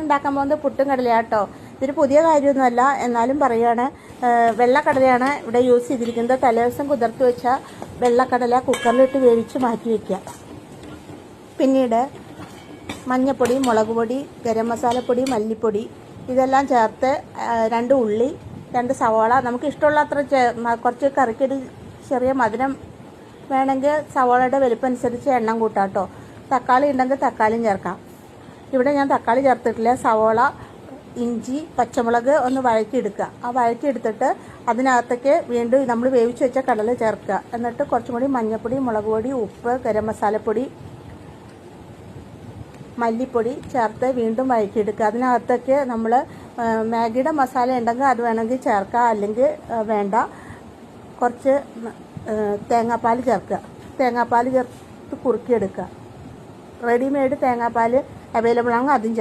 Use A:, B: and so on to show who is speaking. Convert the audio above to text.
A: ഉണ്ടാക്കാൻ പോകുന്നത് പുട്ടും കടലയാട്ടോ. ഇതൊരു പുതിയ കാര്യമൊന്നുമല്ല, എന്നാലും പറയുകയാണ്. വെള്ളക്കടലയാണ് ഇവിടെ യൂസ് ചെയ്തിരിക്കുന്നത്. തലേദിവസം കുതിർത്ത് വെച്ച വെള്ളക്കടല കുക്കറിലിട്ട് വേവിച്ച് മാറ്റി വയ്ക്കുക. പിന്നീട് മഞ്ഞൾപ്പൊടി, മുളക് പൊടി, ഗരം മസാലപ്പൊടി, മല്ലിപ്പൊടി ഇതെല്ലാം ചേർത്ത് 2 ഉള്ളി, 2 സവാള, നമുക്ക് ഇഷ്ടമുള്ള അത്ര കുറച്ച് കറിക്കൊരു ചെറിയ മധുരം വേണമെങ്കിൽ സവാളയുടെ വലിപ്പം അനുസരിച്ച് എണ്ണം കൂട്ടാം കേട്ടോ. തക്കാളി ഉണ്ടെങ്കിൽ തക്കാളിയും ചേർക്കാം. ഇവിടെ ഞാൻ തക്കാളി ചേർത്തിട്ടില്ല. സവാള, ഇഞ്ചി, പച്ചമുളക് ഒന്ന് വഴറ്റിയെടുക്കുക. ആ വഴറ്റിയെടുത്തിട്ട് അതിനകത്തേക്ക് വീണ്ടും നമ്മൾ വേവിച്ച് വെച്ച കടല ചേർക്കുക. എന്നിട്ട് കുറച്ചും കൂടി മഞ്ഞൾപ്പൊടി, മുളക് പൊടി, ഉപ്പ്, ഗരം മസാലപ്പൊടി, മല്ലിപ്പൊടി ചേർത്ത് വീണ്ടും വഴറ്റിയെടുക്കുക. അതിനകത്തേക്ക് നമ്മൾ മാഗിയുടെ മസാല ഉണ്ടെങ്കിൽ അത് വേണമെങ്കിൽ ചേർക്കുക, അല്ലെങ്കിൽ വേണ്ട. കുറച്ച് തേങ്ങാപ്പാൽ ചേർക്കുക. തേങ്ങാപ്പാൽ ചേർത്ത് കുറുക്കിയെടുക്കുക. റെഡിമെയ്ഡ് തേങ്ങാപ്പാൽ അവൈലബിൾ ആണെങ്കിൽ അതും ചേർക്കുക.